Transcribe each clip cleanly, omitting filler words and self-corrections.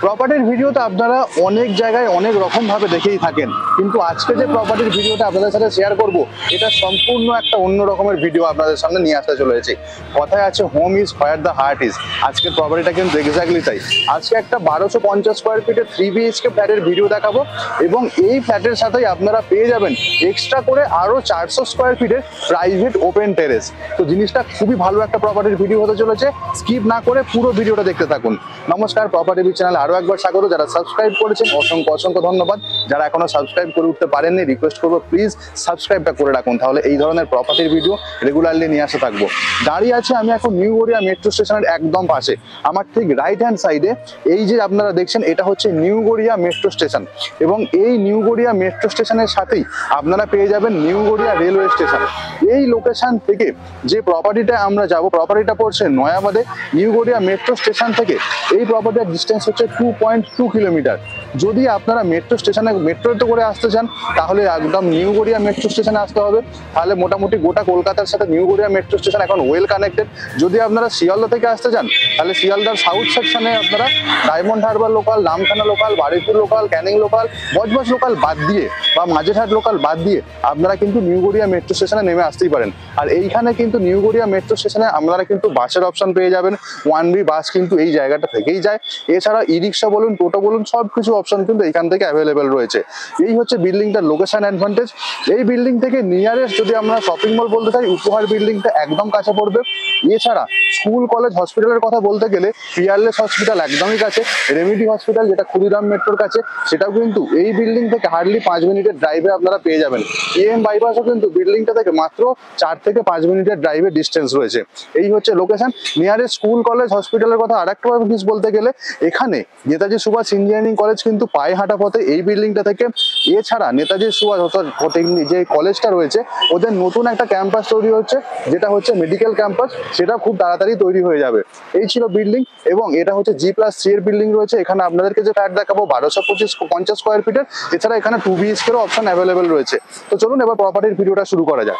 প্রপার্টির ভিডিওতে আপনারা অনেক জায়গায় অনেক রকম ভাবে দেখেই থাকেন, কিন্তু আজকে যে প্রপার্টির ভিডিওটা আপনাদের সাথে শেয়ার করব এটা সম্পূর্ণ একটা অন্য রকমের ভিডিও আপনাদের সামনে নিয়ে আসতে চলেছি। কথায় আছে home is where the heart is. আজকের প্রপার্টিটা কিন্তু এক্স্যাক্টলি তাই। আজকে একটা 1250 স্কোয়ার ফিটের 3BHK ফ্ল্যাটের ভিডিও দেখাবো এবং এই ফ্ল্যাটের সাথেই আপনারা পেয়ে যাবেন এক্সট্রা করে আরো 400 স্কোয়ার ফিটের প্রাইভেট ওপেন টেরেস। তো জিনিসটা খুবই ভালো একটা প্রপার্টির ভিডিও হতে চলেছে, স্কিপ না করে পুরো ভিডিওটা দেখতে থাকুন। নমস্কার, প্রপার্টি ভিউ চ্যানেলে আরো একবার স্বাগত। যারা সাবস্ক্রাইব করেছেন অসংখ্য অসংখ্য ধন্যবাদ। যারা এখনো সাবস্ক্রাইব করে উঠতে পারেননি, রিকোয়েস্ট করবো প্লিজ সাবস্ক্রাইবটা করে রাখুন, তাহলে এই ধরনের প্রপার্টির ভিডিও রেগুলারলি নিয়ে আসতে থাকবো। দাঁড়িয়ে আছে আমি এখন নিউ গড়িয়া মেট্রো স্টেশনের একদম পাশে। আমার ঠিক রাইট হ্যান্ড সাইডে এই যে আপনারা দেখছেন এটা হচ্ছে নিউ গড়িয়া মেট্রো স্টেশন, এবং এই নিউ গড়িয়া মেট্রো স্টেশনের সাথেই আপনারা পেয়ে যাবেন নিউ গড়িয়া রেলওয়ে স্টেশন। এই লোকেশন থেকে যে প্রপার্টিটা আমরা যাব, প্রপার্টিটা পড়ছে নয়াবাদে। নিউ গড়িয়া মেট্রো স্টেশন থেকে এই প্রপার্টির ডিস্টেন্স হচ্ছে 2.2 কিলোমিটার। যদি আপনারা মেট্রো স্টেশনে মেট্রোতে করে আসতে চান তাহলে একদম নিউ গড়িয়া মেট্রো স্টেশনে আসতে হবে। তাহলে মোটামুটি গোটা কলকাতার সাথে নিউ গড়িয়া মেট্রো স্টেশন এখন ওয়েল কানেক্টেড। যদি আপনারা শিয়ালদা থেকে আসতে চান তাহলে শিয়ালদার সাউথ সেকশনে আপনারা diamond Harbour local, Namkhana local, Baruipur local, Canning local, Budge Budge local বাদ দিয়ে বা মাঝেরহাট লোকাল বাদ দিয়ে আপনারা কিন্তু নিউ গড়িয়া মেট্রো স্টেশনে নেমে আসতেই পারেন। আর এইখানে কিন্তু নিউ গড়িয়া মেট্রো স্টেশনে আপনারা কিন্তু বাসের অপশন পেয়ে যাবেন। 1B বাস কিন্তু এই জায়গাটা থেকেই যায়। এছাড়া ই রিক্সা বলুন, টোটো বলুন, সব কিছু অপশন কিন্তু এখান থেকে অ্যাভেলেবেল রয়েছে। এই হচ্ছে বিল্ডিংটার লোকেশন অ্যাডভান্টেজ। এই বিল্ডিং থেকে নিয়ারেস্ট যদি আমরা শপিং মল বলতে চাই, উপহার বিল্ডিংটা একদম কাছে পড়বে। এছাড়া স্কুল, কলেজ, হসপিটালের কথা বলতে গেলে পিয়ারলেস হসপিটাল একদমই কাছে। রেমিডি হসপিটাল যেটা ক্ষুদিরাম মেট্রোর কাছে, সেটাও কিন্তু এই বিল্ডিং থেকে হার্ডলি 5 মিনিটের ড্রাইভে আপনারা পেয়ে যাবেন। AM বাইপাসও কিন্তু বিল্ডিংটা থেকে মাত্র 4 থেকে 5 মিনিটের ড্রাইভে ডিস্টেন্স রয়েছে। এই হচ্ছে লোকেশন। নিয়ারেস্ট স্কুল, কলেজ, হসপিটালের কথা আরেকটা কিছু বলতে গেলে এখানে নেতাজি সুভাষ ইঞ্জিনিয়ারিং কলেজ কিন্তু পায়ে হাঁটা পথে এই বিল্ডিংটা থেকে। এছাড়া নেতাজি সুভাষ পলিটেকনিক যে কলেজটা রয়েছে ওদের নতুন একটা ক্যাম্পাস তৈরি হচ্ছে, যেটা হচ্ছে মেডিকেল ক্যাম্পাস, সেটা খুব তাড়াতাড়ি তৈরি হয়ে যাবে। এই ছিল বিল্ডিং, এবং এটা হচ্ছে G+3 এর বিল্ডিং রয়েছে। এখানে আপনাদেরকে যে ফ্ল্যাট দেখাবো 1250 স্কোয়ার ফিটের। এছাড়া এখানে 2BHK এর অপশন অ্যাভেলেবেল রয়েছে। তো চলুন এবার প্রপার্টির ভিডিওটা শুরু করা যাক।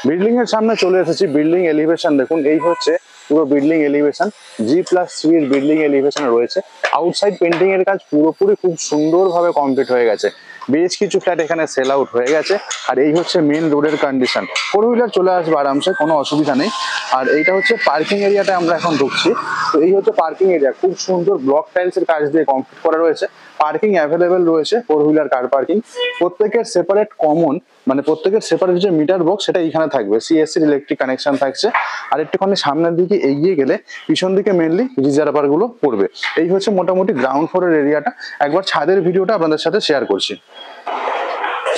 বিল্ডিং এর সামনে চলে এসেছি। বিল্ডিং এলিভেশন দেখুন, এই হচ্ছে পুরো বিল্ডিং এলিভেশন। G+3 এর বিল্ডিং এলিভেশন রয়েছে। আউটসাইড পেন্টিং এর কাজ পুরোপুরি খুব সুন্দরভাবে কমপ্লিট হয়ে গেছে। বেশ কিছু ফ্ল্যাট এখানে সেল আউট হয়ে গেছে। আর এই হচ্ছে মেন রোডের কন্ডিশন। 4 হুইলার চলে আসবে আরামসে, কোনো অসুবিধা নেই। আর এইটা হচ্ছে পার্কিং এরিয়াটা আমরা এখন ঢুকছি। তো এই হচ্ছে পার্কিং এরিয়া, খুব সুন্দর ব্লক টাইলস এর কাজ দিয়ে কমপ্লিট করা রয়েছে। পার্কিং অ্যাভেলেবেল রয়েছে, 4 হুইলার কার পার্কিং। প্রত্যেকের সেপারেট কমন, মানে প্রত্যেকের সেপারেট যে মিটার বক্স সেটা এখানে থাকবে। CSC ইলেকট্রিক কানেকশন থাকছে। আর একটুখানি সামনের দিকে এগিয়ে গেলে পিছন দিকে মেনলি রিজার্ভার গুলো পড়বে। এই হচ্ছে মোটামুটি গ্রাউন্ড ফ্লোরের এরিয়াটা। একবার ছাদের ভিডিওটা আপনাদের সাথে শেয়ার করছি।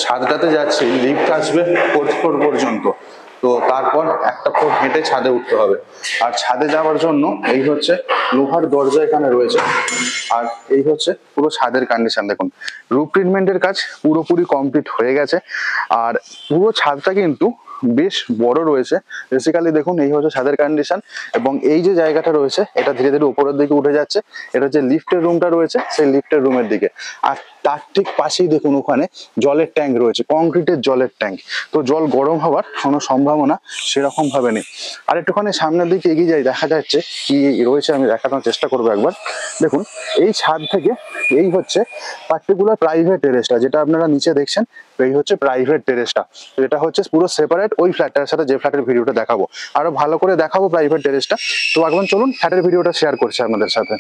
ছাদটাতে যাচ্ছি, লিফট আসবে 4th ফ্লোর পর্যন্ত। তো তারপর একটা ফ্লোর হেঁটে ছাদে উঠতে হবে। আর ছাদে যাওয়ার জন্য এই হচ্ছে লোহার দরজা এখানে রয়েছে। আর এই হচ্ছে পুরো ছাদের কন্ডিশন দেখুন। রুফ ট্রিটমেন্টের কাজ পুরোপুরি কমপ্লিট হয়ে গেছে। আর পুরো ছাদটা কিন্তু বেশ বড় রয়েছে। বেসিক্যালি দেখুন এই হচ্ছে ছাদের কন্ডিশন, এবং এই যে জায়গাটা রয়েছে এটা ধীরে ধীরে উপরের দিকে উঠে যাচ্ছে। এটা যে লিফটের রুমটা রয়েছে সেই লিফটের রুমের দিকে। আর তার ঠিক পাশেই দেখুন ওখানে জলের ট্যাঙ্ক রয়েছে, কংক্রিটের জলের ট্যাঙ্ক। তো জল গরম হওয়ার কোনো সম্ভাবনা সেরকম ভাবে নেই। আর একটুখানি সামনের দিকে এগিয়ে যাই, দেখা যাচ্ছে কি রয়েছে, আমি দেখানোর চেষ্টা করবো একবার। দেখুন এই ছাদ থেকে এই হচ্ছে পার্টিকুলার প্রাইভেট টেরেসটা, যেটা আপনারা নিচে দেখছেন। এই হচ্ছে প্রাইভেট টেরেসটা, এটা হচ্ছে পুরো সেপারেট ওই ফ্ল্যাটটার সাথে, যে ফ্ল্যাটের ভিডিওটা দেখাবো। আরো ভালো করে দেখাবো প্রাইভেট টেরেসটা। তো এখন চলুন ফ্ল্যাটের ভিডিওটা শেয়ার করছি আপনাদের সাথে।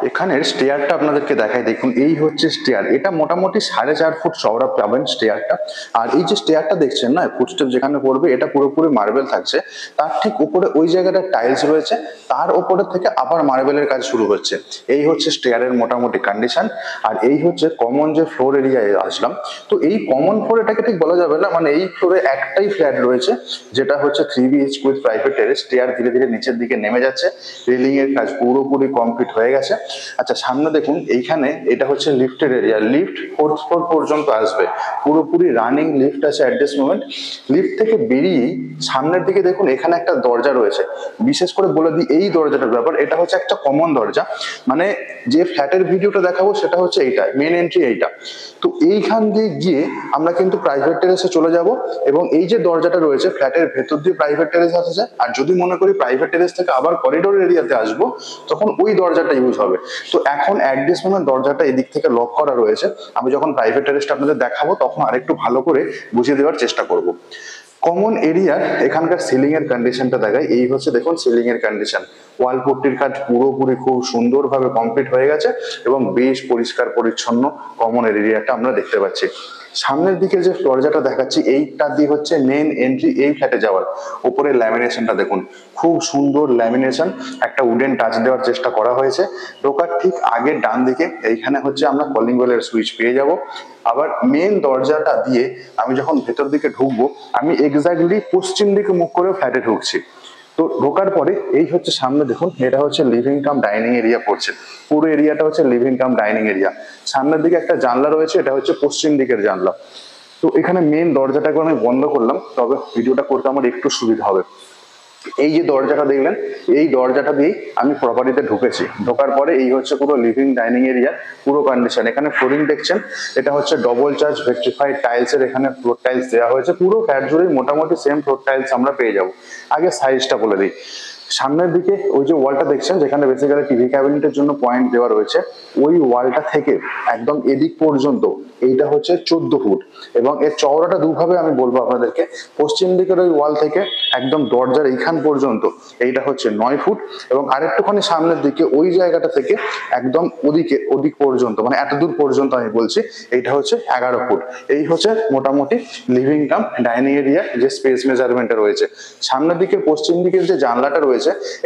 এখানের স্টেয়ারটা আপনাদেরকে দেখাই, দেখুন এই হচ্ছে স্টেয়ার। এটা মোটামুটি 4.5 ফুট চওড়া পাবেন স্টেয়ারটা। আর এই যে স্টেয়ারটা দেখছেন না, ফুটস্টেপ যেখানে পড়বে এটা পুরোপুরি মার্বেল থাকছে। তার ঠিক উপরে ওই জায়গাটা টাইলস রয়েছে, তার উপরে থেকে আবার মার্বেলের কাজ শুরু হচ্ছে। এই হচ্ছে স্টেয়ারের মোটামুটি কন্ডিশন। আর এই হচ্ছে কমন যে ফ্লোর এরিয়ায় আসলাম। তো এই কমন ফ্লোর এটাকে ঠিক বলা যাবে না, মানে এই ফ্লোরে একটাই ফ্ল্যাট রয়েছে, যেটা হচ্ছে 3BHK with private terrace. Stair ধীরে ধীরে নিচের দিকে নেমে যাচ্ছে, রেলিং এর কাজ পুরোপুরি কমপ্লিট হয়ে গেছে। আচ্ছা সামনে দেখুন এইখানে এটা হচ্ছে লিফটের এরিয়া। লিফট 4th ফ্লোর পর্যন্ত আসবে, পুরোপুরি রানিং লিফট আছে অ্যাট দিস মোমেন্ট। লিফট থেকে বেরিয়ে সামনের দিকে দেখুন এখানে একটা দরজা রয়েছে। বিশেষ করে বলে দিই এই দরজাটার ব্যাপার, এটা হচ্ছে একটা কমন দরজা। মানে যে ফ্ল্যাটের ভিডিওটা দেখাবো সেটা হচ্ছে এইটা, মেন এন্ট্রি এইটা। তো এইখান দিয়ে গিয়ে আমরা কিন্তু প্রাইভেট টেরেসে চলে যাব, এবং এই যে দরজাটা রয়েছে ফ্ল্যাটের ভেতর দিয়ে প্রাইভেট টেরেস আসছে। আর যদি মনে করি প্রাইভেট টেরেস থেকে আবার করিডোর এরিয়াতে আসবো, তখন ওই দরজাটা ইউজ হবে। তো এখন অ্যাট দিস মোমেন্ট দরজাটা এদিক থেকে লক করা রয়েছে। আমি যখন প্রাইভেট টেরেসটা আপনাদের দেখাবো তখন আরেকটু ভালো করে বুঝিয়ে দেওয়ার চেষ্টা করব। কমন এরিয়ার এখানকার সিলিং এর কন্ডিশনটা দেখায়। এই হচ্ছে দেখুন সিলিং এর কন্ডিশন, ওয়াল পুট্টির কাজ পুরোপুরি খুব সুন্দরভাবে কমপ্লিট হয়ে গেছে এবং বেশ পরিষ্কার পরিচ্ছন্ন কমন এরিয়াটা আমরা দেখতে পাচ্ছি। সামনের দিকে যে দরজাটা দেখাচ্ছি এইটা দিয়ে হচ্ছে মেন এন্ট্রি এই ফ্ল্যাটে যাওয়ার। উপরে ল্যামিনেশনটা দেখুন, খুব সুন্দর ল্যামিনেশন, একটা উডেন টাচ দেওয়ার চেষ্টা করা হয়েছে। ঢোকার ঠিক আগের ডান দিকে এইখানে হচ্ছে আমরা কলিং বেলের সুইচ পেয়ে যাব। আবার মেন দরজাটা দিয়ে আমি যখন ভেতর দিকে ঢুকবো আমি এক্স্যাক্টলি পশ্চিম দিকে মুখ করে ফ্ল্যাটে ঢুকছি। তো ঢোকার পরে এই হচ্ছে সামনে দেখুন, এটা হচ্ছে লিভিং কাম ডাইনিং এরিয়া পড়ছে। পুরো এরিয়াটা হচ্ছে লিভিং কাম ডাইনিং এরিয়া। সামনের দিকে একটা জানলা রয়েছে, এটা হচ্ছে পশ্চিম দিকের জানলা। তো এখানে মেন দরজাটাকে আমি বন্ধ করলাম, তবে ভিডিওটা করতে আমার একটু সুবিধা হবে। এই যে দরজাটা দেখলেন, এই দরজাটা দিয়েই আমি প্রপার্টিতে ঢুকেছি। ঢোকার পরে এই হচ্ছে পুরো লিভিং ডাইনিং এরিয়া পুরো কন্ডিশন। এখানে ফ্লোরিং দেখছেন, এটা হচ্ছে ডবল চার্জ ভেট্রিফাইড টাইলসের এখানে ফ্লোর টাইলস দেওয়া হয়েছে। পুরো ফ্ল্যাট জুড়েই মোটামুটি সেম ফ্লোর টাইলস আমরা পেয়ে যাব। আগে সাইজটা বলে দিই। সামনের দিকে ওই যে ওয়ালটা দেখছেন যেখানে বেসিক্যালি টিভি ক্যাবিনেটের জন্য পয়েন্ট দেওয়া রয়েছে, ওই ওয়ালটা থেকে একদম এদিক পর্যন্ত এইটা হচ্ছে 14 ফুট এবং এর চওড়াটা দুভাবে আমি বলবো আপনাদেরকে। পশ্চিম দিকের ওই ওয়াল থেকে একদম দরজার এইখান পর্যন্ত এইটা হচ্ছে 9 ফুট এবং আরেকটুখানি সামনের দিকে ওই জায়গাটা থেকে একদম ওদিক পর্যন্ত, মানে এত দূর পর্যন্ত আমি বলছি, এইটা হচ্ছে 11 ফুট। এই হচ্ছে মোটামুটি লিভিং কাম ডাইনিং এরিয়া যে স্পেস মেজারমেন্টটা রয়েছে। সামনের দিকে পশ্চিম দিকের যে জানলাটা রয়েছে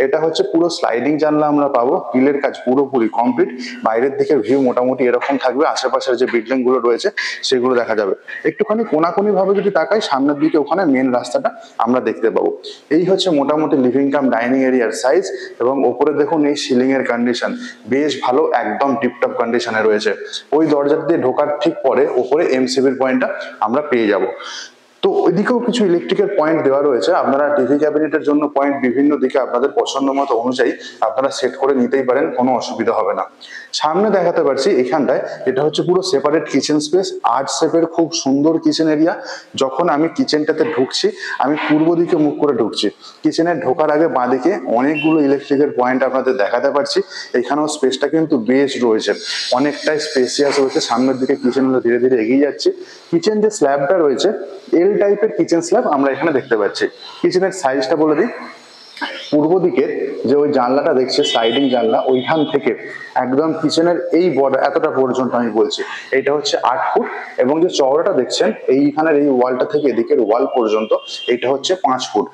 এটা হচ্ছে পুরো স্লাইডিং জানলা আমরা পাবো। গ্রিলের কাজ পুরোপুরি কমপ্লিট। বাইরের দিকে ভিউ মোটামুটি এরকম থাকবে, আশেপাশের যে বিল্ডিং গুলো রয়েছে সেগুলো দেখা যাবে। একটুখানি কোনাকুনি ভাবে যদি তাকাই সামনের দিকে, ওখানে মেন রাস্তাটা আমরা দেখতে পাবো। এই হচ্ছে মোটামুটি লিভিং কাম ডাইনিং এরিয়ার সাইজ এবং ওপরে দেখুন এই সিলিং এর কন্ডিশন বেশ ভালো, একদম টিপটপ কন্ডিশনে রয়েছে। ওই দরজা দিয়ে ঢোকার ঠিক পরে ওপরে এমসিবির পয়েন্টটা আমরা পেয়ে যাব। তো ওইদিকেও কিছু ইলেকট্রিকের পয়েন্ট দেওয়া রয়েছে। আপনারা টিভি ক্যাবিনেটের জন্য পয়েন্ট বিভিন্ন দিকে আপনাদের পছন্দ মতো অনুযায়ী আপনারা সেট করে নিতেই পারেন, কোনো অসুবিধা হবে না। সামনে দেখাতে পারছি এখানটায়, এটা হচ্ছে পুরো সেপারেট কিচেন স্পেস, আর্ট শেপের খুব সুন্দর কিচেন এরিয়া। যখন আমি কিচেনটাতে ঢুকছি আমি পূর্ব দিকে মুখ করে ঢুকছি। কিচেনে ঢোকার আগে বাঁদিকে অনেকগুলো ইলেকট্রিকের পয়েন্ট আপনাদের দেখাতে পারছি। এখানেও স্পেসটা কিন্তু বেশ রয়েছে, অনেকটাই স্পেসিয়াস রয়েছে। সামনের দিকে কিচেনগুলো ধীরে ধীরে এগিয়ে যাচ্ছে। কিচেন যে স্ল্যাবটা রয়েছে এল টাইপের কিচেন স্ল্যাব আমরা এখানে দেখতে পাচ্ছি। কিচেনের সাইজটা বলে দিই, পূর্ব দিকের যে ওই জানলাটা দেখছে স্লাইডিং জানলা, ওইখান থেকে একদম কিচেনের এই বর্ডার এতটা পর্যন্ত আমি বলছি এটা হচ্ছে 8 ফুট এবং যে চওড়াটা দেখছেন এইখানের এই ওয়ালটা থেকে এদিকের ওয়াল পর্যন্ত এটা হচ্ছে 5 ফুট।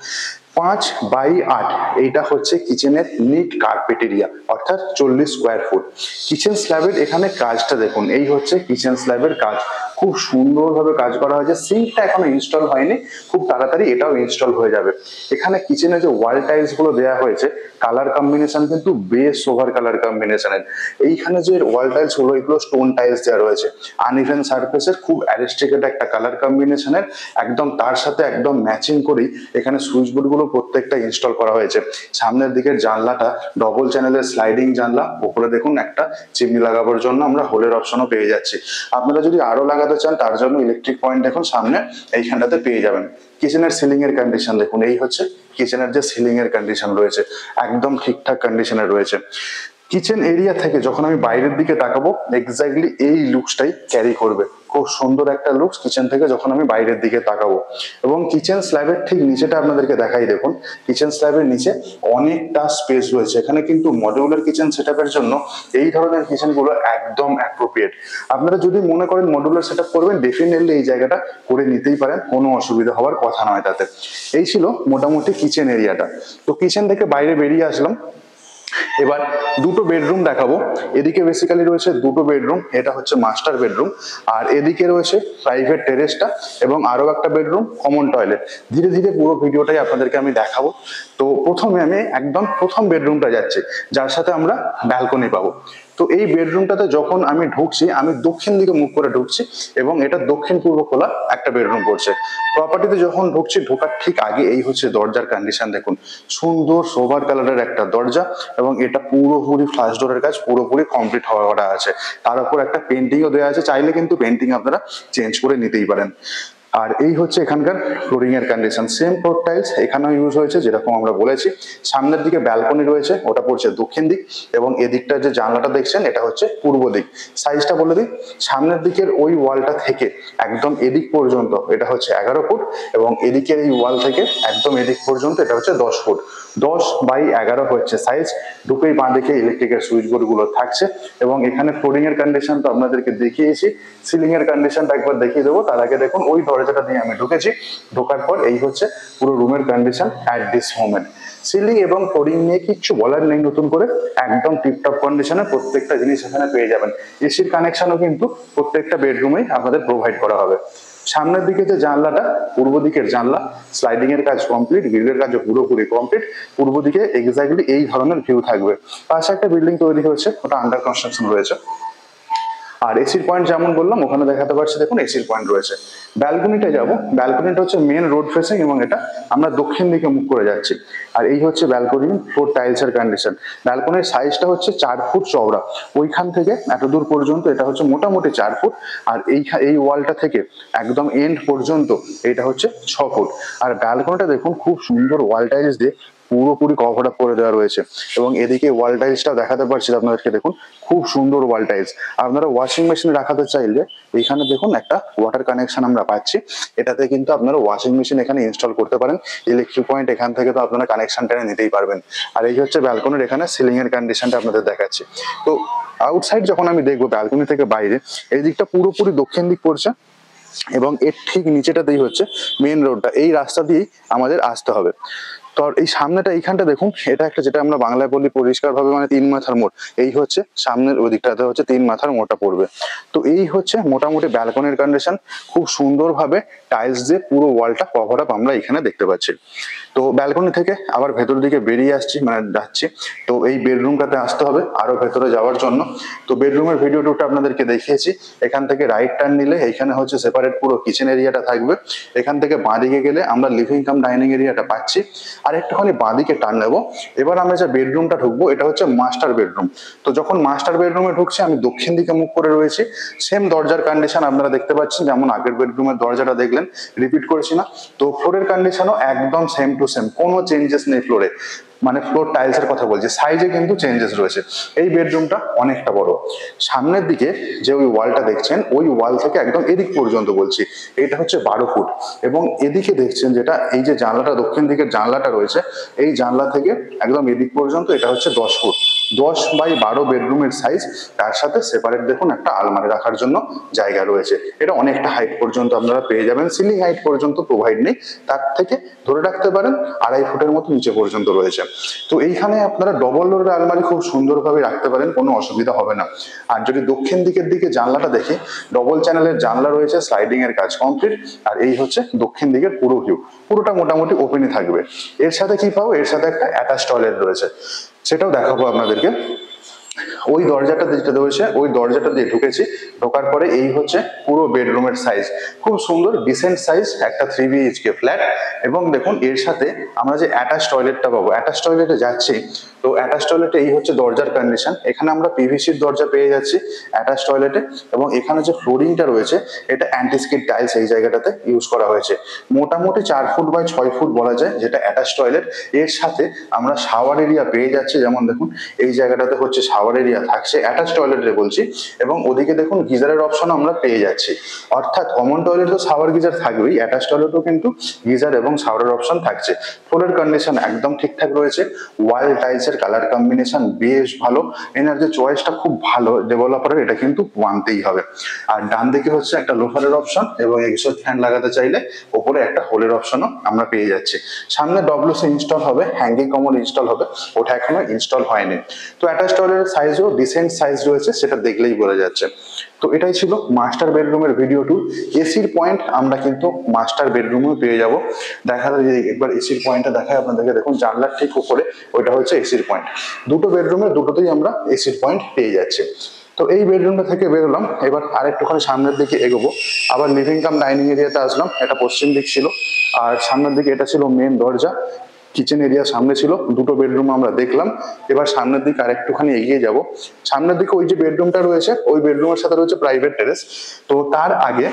5/8 এইটা হচ্ছে কিচেনের নিট কার্পেট এরিয়া, অর্থাৎ 40 স্কোয়ার ফুট। কিচেন স্ল্যাবের এখানে কাজটা দেখুন, এই হচ্ছে কিচেন স্ল্যাবের কাজ, খুব সুন্দরভাবে কাজ করা হয়েছে। সিঙ্কটা এখনো ইনস্টল হয়নি, খুব তাড়াতাড়ি এটাও ইনস্টল হয়ে যাবে। এখানে কিচেনে যে ওয়াল টাইলস গুলো দেওয়া হয়েছে কালার কম্বিনেশন কিন্তু বেশ সোভার কালার কম্বিনেশনের। এইখানে যে ওয়াল টাইলস গুলো এগুলো স্টোন টাইলস দেওয়া রয়েছে, আনইভেন সারফেসের খুব অ্যারিস্টিকেট একটা কালার কম্বিনেশনের। একদম তার সাথে একদম ম্যাচিং করেই এখানে সুইচ বোর্ড গুলো প্রত্যেকটা ইনস্টল করা হয়েছে। সামনের দিকের জানলাটা ডবল চ্যানেলের স্লাইডিং জানলা, উপরে দেখুন একটা চিমনি লাগাবার জন্য আমরা হোলের অপশনও পেয়ে যাচ্ছি। আপনারা যদি আরো লাগাতে চান তার জন্য ইলেকট্রিক পয়েন্ট দেখুন সামনে এইখানটাতে পেয়ে যাবেন। কিচেনের সিলিং এর কন্ডিশন দেখুন, এই হচ্ছে কিচেনের যে সিলিং এর কন্ডিশন রয়েছে একদম ঠিকঠাক কন্ডিশনে রয়েছে। কিচেন এরিয়া থেকে যখন আমি বাইরের দিকে তাকাবো এক্স্যাক্টলি এই লুকসটাই ক্যারি করবে, খুব সুন্দর একটা লুকস কিচেন থেকে যখন আমি বাইরের দিকে তাকাবো। এবং কিচেন স্ল্যাবের ঠিক নিচেটা আপনাদেরকে দেখাই, দেখুন কিচেন স্ল্যাবের নিচে অনেকটা স্পেস রয়েছে। এখানে কিন্তু মডিউলার কিচেন সেটআপের জন্য এই ধরনের কিচেন গুলো একদম অ্যাপ্রোপ্রিয়েট। আপনারা যদি মনে করেন মডিউলার সেটআপ করবেন ডেফিনেটলি এই জায়গাটা করে নিতেই পারেন, কোনো অসুবিধা হওয়ার কথা নয় তাতে। এই ছিল মোটামুটি কিচেন এরিয়াটা। তো কিচেন থেকে বাইরে বেরিয়ে আসলাম, এবার দুটো বেডরুম দেখাবো। এদিকে বেসিক্যালি রয়েছে দুটো বেডরুম, এটা হচ্ছে মাস্টার বেডরুম, আর এদিকে রয়েছে প্রাইভেট টেরেসটা এবং আরো একটা বেডরুম কমন টয়লেট। ধীরে ধীরে পুরো ভিডিওটাই আপনাদেরকে আমি দেখাবো। তো প্রথমে আমি একদম প্রথম বেডরুমটা যাচ্ছি, যার সাথে আমরা ব্যালকনি পাবো। তো এই বেডরুমটাতে যখন আমি ঢুকছি আমি দক্ষিণ দিকে মুখ করে ঢুকছি এবং এটা দক্ষিণ পূর্ব খোলা একটা বেডরুম পড়ছে। প্রপার্টিতে যখন ঢুকছি ঢোকার ঠিক আগে এই হচ্ছে দরজার কন্ডিশন দেখুন, সুন্দর সোভার কালারের একটা দরজা এবং এটা পুরোপুরি ফ্লাশ ডোরের কাজ পুরোপুরি কমপ্লিট হওয়া আছে। তার উপর একটা পেন্টিংও দেওয়া আছে, চাইলে কিন্তু পেন্টিং আপনারা চেঞ্জ করে নিতেই পারেন। আর এই হচ্ছে এখানকার ফ্লোরিং এর কন্ডিশন, সেম ফ্লোর টাইলস এখানেও ইউজ হয়েছে যেরকম আমরা বলেছি। সামনের দিকে ব্যালকনি রয়েছে, ওটা পড়ছে দক্ষিণ দিক, এবং এদিকটা যে জানলাটা দেখছেন এটা হচ্ছে পূর্ব দিক। সাইজটা বলে দিই, সামনের দিকের ওই ওয়ালটা থেকে একদম এদিক পর্যন্ত এটা হচ্ছে 11 ফুট, এবং এদিকের এই ওয়াল থেকে একদম এদিক পর্যন্ত এটা হচ্ছে 10 ফুট। 10/11 হচ্ছে সাইজ। দুটোই বাঁ দিকে ইলেকট্রিকের সুইচ বোর্ড গুলো থাকছে, এবং এখানে ফ্লোরিং এর কন্ডিশন তো আপনাদেরকে দেখিয়েছি, সিলিং এর কন্ডিশনটা একবার দেখিয়ে দেবো। তার আগে দেখুন ওই দরজাটা দিয়ে আমি ঢুকেছি, ঢোকার পর এই হচ্ছে পুরো রুমের condition at this moment. Ceiling এবং ফ্লোরিং নিয়ে কিচ্ছু বলার নেই নতুন করে, একদম টিপটপ কন্ডিশনে প্রত্যেকটা জিনিস এখানে পেয়ে যাবেন। এসির কানেকশনও কিন্তু প্রত্যেকটা বেডরুমেই আপনাদের প্রোভাইড করা হবে। সামনের দিকে যে জানলাটা, পূর্ব দিকের জানলা, স্লাইডিং এর কাজ কমপ্লিট, গ্রিলের কাজও পুরোপুরি কমপ্লিট। পূর্ব দিকে এক্স্যাক্টলি এই ধরনের ভিউ থাকবে। পাশে একটা বিল্ডিং তৈরি হয়েছে, ওটা আন্ডার কনস্ট্রাকশন রয়েছে। আর এসির পয়েন্ট যেমন বললাম ওখানে দেখাতে পারছি, দেখুন এসির পয়েন্ট রয়েছে। ব্যালকনিটা যাব, ব্যালকনিটা হচ্ছে মেন রোড ফেসিং, এবং এটা আমরা দক্ষিণ দিকে মুখ করে যাচ্ছি। আর এই হচ্ছে ব্যালকনি ফ্লোর টাইলস এর কন্ডিশন। ব্যালকনির সাইজটা হচ্ছে 4 ফুট চওড়া, ওইখান থেকে এত দূর পর্যন্ত এটা হচ্ছে মোটামুটি 4 ফুট, আর এই ওয়ালটা থেকে একদম এন্ড পর্যন্ত এটা হচ্ছে 6 ফুট। আর ব্যালকনিটা দেখুন খুব সুন্দর ওয়াল টাইলস দিয়ে পুরোপুরি কভার আপ করে দেওয়া রয়েছে, এবং এদিকে ওয়াল টাইলসটা দেখাতে পারছি আপনাদেরকে, দেখুন খুব সুন্দর ওয়াল টাইলস। আপনারা ওয়াশিং মেশিন রাখাতে চাইলে এখানে দেখুন একটা ওয়াটার কানেকশন আমরা পাচ্ছি, এটাতে কিন্তু আপনারা ওয়াশিং মেশিন এখানে ইনস্টল করতে পারেন। ইলেকট্রিক পয়েন্ট এখান থেকে তো আপনারা কানেকশন টেনে নিতেই পারবেন। আর এই হচ্ছে ব্যালকনির এখানে সিলিং এর কন্ডিশনটা আপনাদের দেখাচ্ছি। তো আউটসাইড যখন আমি দেখবো ব্যালকনি থেকে বাইরে, এই দিকটা পুরোপুরি দক্ষিণ দিক পড়ছে, এবং এর ঠিক নিচেটাতেই হচ্ছে মেন রোডটা, এই রাস্তা দিয়েই আমাদের আসতে হবে। তো এই সামনেটা এইখানটা দেখুন, এটা একটা যেটা আমরা বাংলায় বলি পরিষ্কার ভাবে মানে 3 মাথার মোড়। এই হচ্ছে সামনের ওই দিকটাতে হচ্ছে 3 মাথার মোড়টা পড়বে। তো এই হচ্ছে মোটামুটি ব্যালকনির কন্ডিশন, খুব সুন্দরভাবে টাইলস দিয়ে পুরো ওয়ালটা কভার আপ আমরা এখানে দেখতে পাচ্ছি। তো ব্যালকনি থেকে আবার ভেতর দিকে বেরিয়ে আসছি, মানে যাচ্ছি। তো এই বেডরুমটাতে আসতে হবে আরো ভেতরে যাওয়ার জন্য। তো বেডরুমের ভিডিও টুকটা আপনাদেরকে দেখিয়েছি। এখান থেকে রাইট টার্ন নিলে এইখানে হচ্ছে সেপারেট পুরো কিচেন এরিয়াটা থাকবে। এখান থেকে বাঁদিকে গেলে আমরা লিভিং কাম ডাইনিং এরিয়াটা পাচ্ছি। আর একটুখানি বাঁদিকে টার্ন নেবো, এবার আমরা যে বেডরুমটা ঢুকবো এটা হচ্ছে মাস্টার বেডরুম। তো যখন মাস্টার বেডরুমে ঢুকছি আমি দক্ষিণ দিকে মুখ করে রয়েছি। সেম দরজার কন্ডিশন আপনারা দেখতে পাচ্ছেন, যেমন আগের বেডরুমের দরজাটা দেখলেন, রিপিট করছি না। তো ফ্লোরের কন্ডিশনও একদম সেম টু সেম, কোনো চেঞ্জেস নেই ফ্লোরে, মানে ফ্লোর টাইলস এর কথা বলছি, সাইজে কিন্তু চেঞ্জেস রয়েছে। এই বেডরুমটা অনেকটা বড়। সামনের দিকে যে ওই ওয়ালটা দেখছেন, ওই ওয়াল থেকে একদম এদিক পর্যন্ত বলছি, এটা হচ্ছে 12 ফুট, এবং এদিকে দেখছেন যেটা এই যে জানলাটা দক্ষিণ দিকের জানলাটা রয়েছে, এই জানলা থেকে একদম এদিক পর্যন্ত এটা হচ্ছে 10 ফুট। 10/12 বেডরুমের সাইজ, তার সাথে সেপারেট দেখুন একটা আলমারি রাখার জন্য জায়গা রয়েছে। এটা অনেকটা হাইট পর্যন্ত আপনারা পেয়ে যাবেন, সিলিং হাইট পর্যন্ত প্রোভাইড নেই, তার থেকে ধরে রাখতে পারেন 2.5 ফুটের মতো নিচে পর্যন্ত রয়েছে। তো এইখানে আপনারা ডবল ডোরের আলমারি খুব সুন্দরভাবে রাখতে পারেন, কোনো অসুবিধা হবে না। আর যদি দক্ষিণ দিকের দিকে জানলাটা দেখি, ডবল চ্যানেলের জানলা রয়েছে, স্লাইডিং এর কাজ কমপ্লিট। আর এই হচ্ছে দক্ষিণ দিকের পুরো ভিউ, পুরোটা মোটামুটি ওপেনই থাকবে। এর সাথে কি পাবো, এর সাথে একটা অ্যাটাচ টয়লেট রয়েছে, সেটাও দেখাবো আপনাদেরকে। ওই দরজাটা যেটা রয়েছে, ওই দরজাটা দিয়ে ঢুকেছি, ঢোকার পরে এই হচ্ছে পুরো বেডরুমের সাইজ, খুব সুন্দর ডিসেন্ট সাইজ, একটা 3 BHK ফ্ল্যাট। এবং দেখুন এর সাথে আমরা যে অ্যাটাচ টয়লেটটা পাবো, অ্যাটাচ টয়লেটে যাচ্ছি। তো অ্যাটাচ টয়লেটে এই হচ্ছে দরজার কন্ডিশন, এখানে আমরা পিভিসির দরজা পেয়ে যাচ্ছি অ্যাটাচ টয়লেটে, এবং এখানে যে ফ্লোরিংটা রয়েছে এটা অ্যান্টিস্কিড টাইলস এই জায়গাটাতে ইউজ করা হয়েছে। মোটামুটি 4 ফুট বাই 6 ফুট বলা যায় যেটা অ্যাটাচ টয়লেট। এর সাথে আমরা শাওয়ার এরিয়া পেয়ে যাচ্ছি, যেমন দেখুন এই জায়গাটাতে হচ্ছে শাওয়ার এরিয়া থাকছে অ্যাটাচ টয়লেটে বলছি, এবং ওদিকে দেখুন গিজারের অপশন আমরা পেয়ে যাচ্ছি। অর্থাৎ কমন টয়লেট তো শাওয়ার গিজার থাকবেই, অ্যাটাচ টয়লেটও কিন্তু গিজার এবং শাওয়ারের অপশন থাকছে। ফ্লোরের কন্ডিশন একদম ঠিকঠাক রয়েছে, ওয়াল টাইলস এর কালার কম্বিনেশন বেশ ভালো, এনার্জি চয়েসটা খুব ভালো ডেভেলপারের, এটা কিন্তু মানতেই হবে। আর ডান দিকে হচ্ছে একটা লোফারের অপশন, এবং এক্সস্ট ফ্যান লাগাতে চাইলে উপরে একটা হোলের অপশনও আমরা পেয়ে যাচ্ছি। সামনে ডব্লিউসি ইনস্টল হবে, হ্যাঙ্গিং কমন ইনস্টল হবে, ওটা এখনো ইনস্টল হয়নি। তো অ্যাটাচ টয়লেটের সাইজও ডিসেন্ট সাইজ রয়েছে, সেটা দেখলেই বোঝা যাচ্ছে। তো এটাই ছিল মাস্টার বেডরুমের ভিডিও টু। এসির পয়েন্ট আমরা কিন্তু মাস্টার বেডরুমেও পেয়ে যাব। দেখা যায় যে একবার এসির পয়েন্টটা দেখায় আপনাদেরকে, দেখুন জানলার ঠিক উপরে ওইটা হচ্ছে এসির পয়েন্ট। দুটো বেডরুমে দুটোতেই আমরা এসির পয়েন্ট পেয়ে যাচ্ছি। তো এই বেডরুমটা থেকে বেরোলাম, এবার আরেকটুখানি সামনের দিকে এগোবো। আবার লিভিং কাম ডাইনিং এরিয়াতে আসলাম, এটা পশ্চিম দিক ছিল, আর সামনের দিকে এটা ছিল মেন দরজা। কিচেন এরিয়া সামনে ছিল, দুটো বেডরুম আমরা দেখলাম। এবার সামনের দিকে আরেকটুখানি এগিয়ে যাব। সামনের দিকে ওই যে বেডরুমটা রয়েছে, ওই বেডরুমের সাথে রয়েছে প্রাইভেট টেরেস। তো তার আগে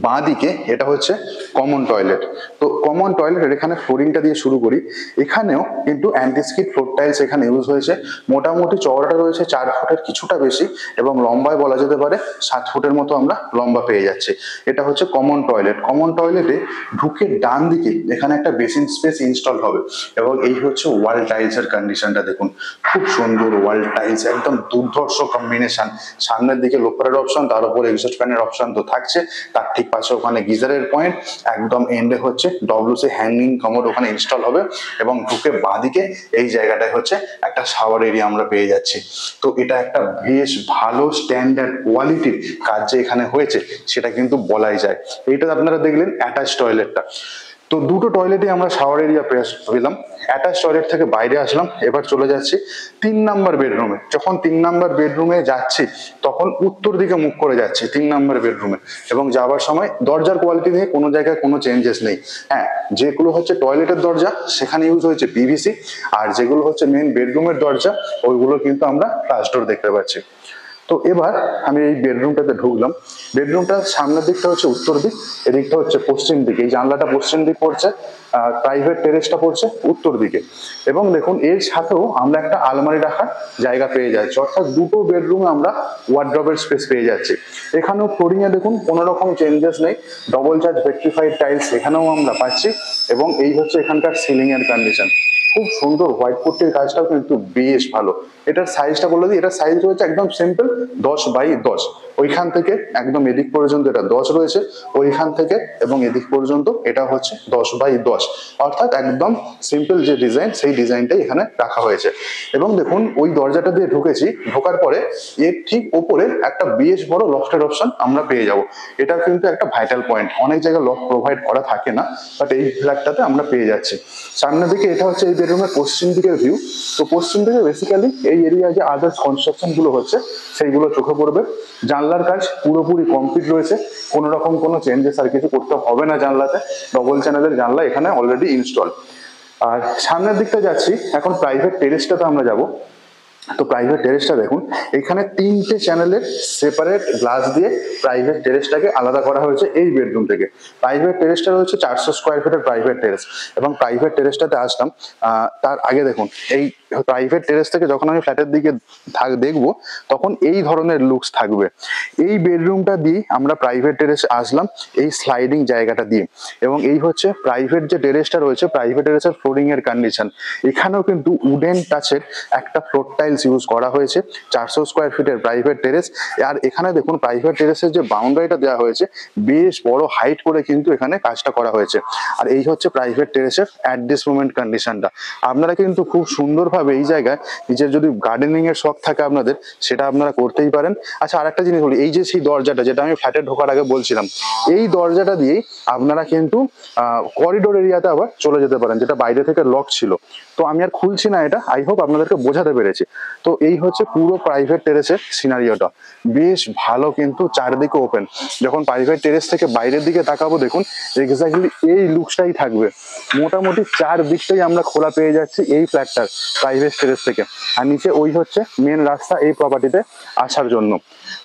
বাঁ দিকে এটা হচ্ছে কমন টয়লেট। তো কমন টয়লেটের এখানে ফ্লোরিংটা দিয়ে শুরু করি। এখানেও কিন্তু অ্যান্টিস্কিড ফ্লোর টাইলস এখানে ইউজ হয়েছে। মোটামুটি চওড়াটা রয়েছে 4 ফুটের কিছুটা বেশি, এবং লম্বায় বলা যেতে পারে 7 ফুটের মতো আমরা লম্বা পেয়ে যাচ্ছি। এটা হচ্ছে কমন টয়লেট। কমন টয়লেটে ঢুকে ডান দিকে এখানে একটা বেসিন স্পেস ইনস্টল হবে, এবং এই হচ্ছে ওয়াল টাইলস এর কন্ডিশনটা দেখুন, খুব সুন্দর ওয়াল টাইলস, একদম দুর্ধর্ষ কম্বিনেশন। সামনের দিকে লোকারের অপশন, তার উপর এক্সস্ট ফ্যানের অপশন তো থাকছে, তার ঠিক পাশে ওখানে গিজারের পয়েন্ট, একদম এন্ডে হচ্ছে ডব্লিউসি হ্যাঙ্গিং কমোড ওখানে ইনস্টল হবে, এবং ঢুকে বাঁদিকে এই জায়গাটায় হচ্ছে একটা শাওয়ার এরিয়া আমরা পেয়ে যাচ্ছি। তো এটা একটা বেশ ভালো স্ট্যান্ডার্ড কোয়ালিটির কাজ যে এখানে হয়েছে সেটা কিন্তু বলাই যায়। এইটা আপনারা দেখলেন অ্যাটাচ টয়লেটটা। তো দুটো টয়লেটে আমরা শাওয়ার এরিয়া পেলাম। অ্যাটাচ টয়লেট থেকে বাইরে আসলাম, এবার চলে যাচ্ছি 3 নাম্বার বেডরুমে। যখন 3 নাম্বার বেডরুমে যাচ্ছি তখন উত্তর দিকে মুখ করে যাচ্ছি 3 নাম্বার বেডরুমে, এবং যাওয়ার সময় দরজার কোয়ালিটি নিয়ে কোনো জায়গায় কোনো চেঞ্জেস নেই। হ্যাঁ, যেগুলো হচ্ছে টয়লেটের দরজা সেখানে ইউজ হয়েছে পিভিসি, আর যেগুলো হচ্ছে মেন বেডরুমের দরজা ওইগুলো কিন্তু আমরা গ্লাস ডোর দেখতে পাচ্ছি। তো এবার আমি এই বেডরুমটাতে ঢুকলাম। বেডরুমটার সামনের দিকটা হচ্ছে উত্তর দিক, এদিকটা হচ্ছে পশ্চিম দিকে। এই জানলাটা পশ্চিম দিক পড়ছে, প্রাইভেট টেরেসটা পড়ছে উত্তর দিকে, এবং দেখুন এর সাথেও আমরা একটা আলমারি রাখার জায়গা পেয়ে যাচ্ছি, অর্থাৎ দুটো বেডরুমে আমরা ওয়ার্ড্রবের স্পেস পেয়ে যাচ্ছি। এখানেও ফ্লোরিং এ দেখুন কোনো রকম চেঞ্জেস নেই, ডবল চার্জ ভেট্রিফাইড টাইলস এখানেও আমরা পাচ্ছি, এবং এই হচ্ছে এখানকার সিলিং এর কন্ডিশন, খুব সুন্দর। হোয়াইট পুট্টির কাজটাও কিন্তু বেশ ভালো। এটার সাইজটা বলে দিই, এটার সাইজ রয়েছে একদম সিম্পল 10x10। ওইখান থেকে একদম এদিক পর্যন্ত এটা 10 রয়েছে, ওইখান থেকে এবং এদিক পর্যন্ত এটা হচ্ছে 10x10, অর্থাৎ একদম সিম্পল যে ডিজাইন সেই ডিজাইনটাই এখানে রাখা হয়েছে। এবং দেখুন ওই দরজাটা দিয়ে ঢুকেছি, ঢোকার পরে এর ঠিক ওপরে একটা বেশ বড় লফটের অপশন আমরা পেয়ে যাব। এটা কিন্তু একটা ভাইটাল পয়েন্ট, অনেক জায়গায় লফট প্রোভাইড করা থাকে না, বাট এই ফ্ল্যাটটাতে আমরা পেয়ে যাচ্ছি। সামনের দিকে এটা হচ্ছে এই বেডরুমের পশ্চিম দিকের ভিউ। তো পশ্চিম দিকে বেসিক্যালি এই এরিয়া যে আদার্স কনস্ট্রাকশন গুলো হচ্ছে সেইগুলো চোখে পড়বে। জানলার কাজ পুরোপুরি কমপ্লিট রয়েছে, কোনো রকম কোনো চেঞ্জেস আর কিছু করতে হবে না জানলাতে। ডবল চ্যানেলের জানলা এখানে অলরেডি ইনস্টল। আর সামনের দিকটা যাচ্ছি এখন, প্রাইভেট টেরেসটাতে আমরা যাব। তো প্রাইভেট টেরেসটা দেখুন, এখানে 3টে চ্যানেলের সেপারেট গ্লাস দিয়ে প্রাইভেট টেরেসটাকে আলাদা করা হয়েছে এই বেডরুম থেকে। প্রাইভেট টেরেসটা রয়েছে 400 স্কোয়ার ফিটের প্রাইভেট টেরেস, এবং প্রাইভেট টেরেসটাতে আসলাম। তার আগে দেখুন, এই প্রাইভেট টেরেস থেকে যখন আমি ফ্ল্যাটের দিকে দেখবো তখন এই ধরনের লুকস থাকবে। এই বেডরুমটা দিয়ে আমরা প্রাইভেট টেরেস আসলাম, এই স্লাইডিং জায়গাটা দিয়ে, এবং এই হচ্ছে প্রাইভেট যে টেরেসটা রয়েছে, প্রাইভেট টেরেসের ফ্লোরিং এর কন্ডিশন। এখানেও কিন্তু উডেন টাচের একটা ফ্লোর টাইলস ইউজ করা হয়েছে। 400 স্কোয়ার ফিটের প্রাইভেট টেরেস। আর এখানে দেখুন প্রাইভেট টেরেসের যে বাউন্ডারিটা দেওয়া হয়েছে বেশ বড় হাইট করে কিন্তু এখানে কাজটা করা হয়েছে। আর এই হচ্ছে প্রাইভেট টেরেসের অ্যাট দিস মোমেন্ট কন্ডিশনটা। আপনারা কিন্তু খুব সুন্দরভাবে এই জায়গায় নিজের যদি গার্ডেনিং এর শখ থাকে আপনাদের, সেটা আপনারা করতেই পারেন। আচ্ছা, আর একটা জিনিস বলি, এই যে সেই দরজাটা যেটা আমি ফ্ল্যাটে ঢোকার আগে বলছিলাম, এই দরজাটা দিয়েই আপনারা কিন্তু করিডোর এরিয়াতে আবার চলে যেতে পারেন, যেটা বাইরে থেকে লক ছিল। তো আমি আর খুলছি না এটা, আই হোপ আপনাদেরকে বোঝাতে পেরেছি। তো এই হচ্ছে পুরো প্রাইভেট টেরেসের সিনারিওটা, বেশ ভালো কিন্তু চারদিকে ওপেন। যখন প্রাইভেট টেরেস থেকে বাইরের দিকে তাকাবো দেখুন এক্স্যাক্টলি এই লুকসটাই থাকবে। মোটামুটি চারদিকটাই আমরা খোলা পেয়ে যাচ্ছি এই ফ্ল্যাটটার প্রাইভেট টেরেস থেকে। আর নিচে ওই হচ্ছে মেন রাস্তা এই প্রপার্টিতে আসার জন্য।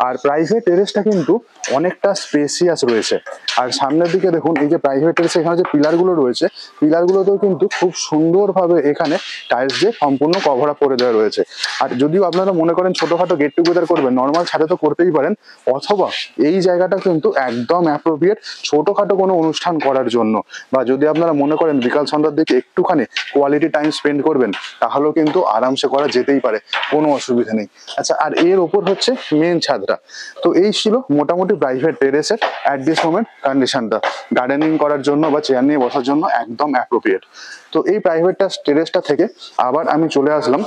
আর প্রাইভেট টেরেসটা কিন্তু অনেকটা স্পেসিয়াস রয়েছে। আর সামনের দিকে দেখুন এই যে প্রাইভেট টেরেস, এখানে যে পিলারগুলো রয়েছে, পিলারগুলোতেও কিন্তু খুব সুন্দরভাবে এখানে টাইলস দিয়ে সম্পূর্ণ কভার আপ করে দেওয়া রয়েছে। আর যদিও আপনারা মনে করেন ছোটখাটো গেট টুগেদার করবেন, নর্মাল ছাদে তো করতেই পারেন, অথবা এই জায়গাটা কিন্তু একদম অ্যাপ্রোপ্রিয়েট ছোটখাটো কোনো অনুষ্ঠান করার জন্য, বা যদি আপনারা মনে করেন বিকাল সন্ধ্যার দিকে একটুখানি কোয়ালিটি টাইম স্পেন্ড করবেন, তাহলেও কিন্তু আরামসে করা যেতেই পারে, কোনো অসুবিধা নেই। আচ্ছা, আর এর ওপর হচ্ছে মেন ছাদটা। তো এই ছিল মোটামুটি প্রাইভেট টেরেসের অ্যাট দিস মোমেন্ট কন্ডিশনটা, গার্ডেনিং করার জন্য বা চেয়ার নিয়ে বসার জন্য একদম অ্যাপ্রোপ্রিয়েট। তো এই প্রাইভেট টেরেসটা থেকে আবার আমি চলে আসলাম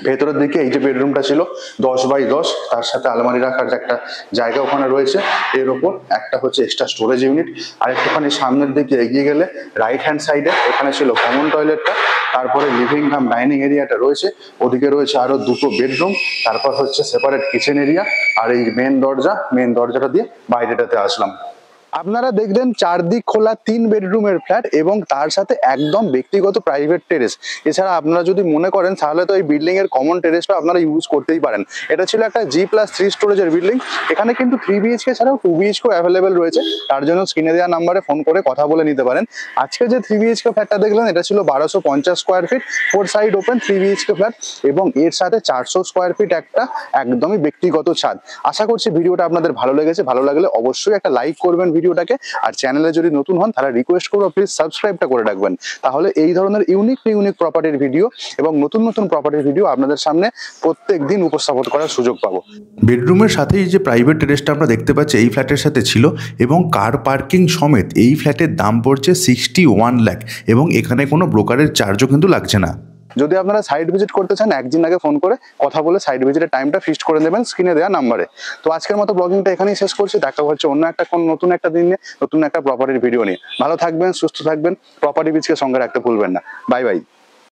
ভেতরের দিকে। এই যে বেডরুমটা ছিল 10x10, তার সাথে আলমারি রাখার একটা জায়গা ওখানে রয়েছে, এর ওপর একটা হচ্ছে এক্সট্রা স্টোরেজ ইউনিট। আর একটুখানি সামনের দিকে এগিয়ে গেলে রাইট হ্যান্ড সাইডে এখানে ছিল কমন টয়লেটটা, তারপরে লিভিং কাম ডাইনিং এরিয়াটা রয়েছে, ওদিকে রয়েছে আরো দুটো বেডরুম, তারপর হচ্ছে সেপারেট কিচেন এরিয়া, আর এই মেন দরজাটা দিয়ে বাইরেটাতে আসলাম। আপনারা দেখলেন চারদিক খোলা 3 বেডরুমের ফ্ল্যাট এবং তার সাথে একদম ব্যক্তিগত প্রাইভেট টেরেস। এছাড়া আপনারা যদি মনে করেন তাহলে তো এই বিল্ডিং এর কমন টেরেসটা আপনারা ইউজ করতেই পারেন। এটা ছিল একটা G+3 স্টোরেজের বিল্ডিং। এখানে কিন্তু 3 BHK ছাড়াও 2 BHK অ্যাভেলেবেল রয়েছে, তার জন্য স্ক্রিনে দেওয়া নাম্বারে ফোন করে কথা বলে নিতে পারেন। আজকে যে 3 BHK ফ্ল্যাটটা দেখলেন এটা ছিল 1250 square feet, 4 side open 3 BHK flat এবং এর সাথে 400 স্কোয়ার ফিট একটা একদমই ব্যক্তিগত ছাদ। আশা করছি ভিডিওটা আপনাদের ভালো লেগেছে। ভালো লাগলে অবশ্যই একটা লাইক করবেন ভিডিওটাকে, আর চ্যানেলে যদি নতুন হন তাহলে রিকোয়েস্ট করবো প্লিজ সাবস্ক্রাইবটা করে রাখবেন। তাহলে এই ধরনের ইউনিক প্রপার্টির ভিডিও এবং নতুন নতুন প্রপার্টির ভিডিও আপনাদের সামনে প্রত্যেক দিন উপস্থাপন করার সুযোগ পাবো। বেডরুমের সাথেই যে প্রাইভেট টেরেসটা আমরা দেখতে পাচ্ছি এই ফ্ল্যাটের সাথে ছিল এবং কার পার্কিং সমেত এই ফ্ল্যাটের দাম পড়ছে 61 লাখ এবং এখানে কোনো ব্রোকারের চার্জও কিন্তু লাগছে না। যদি আপনারা সাইট ভিজিট করতে চান একদিন আগে ফোন করে কথা বলে সাইট ভিজিটের টাইমটা ফিক্সড করে নেবেন স্ক্রিনে দেওয়া নাম্বারে। তো আজকের মতো ব্লগিংটা এখানেই শেষ করছি। দেখা হচ্ছে অন্য একটা নতুন একটা দিনে নতুন একটা প্রপার্টির ভিডিও নিয়ে। ভালো থাকবেন, সুস্থ থাকবেন, প্রপার্টি বিচকে সঙ্গে রাখতে ভুলবেন না। Bye bye.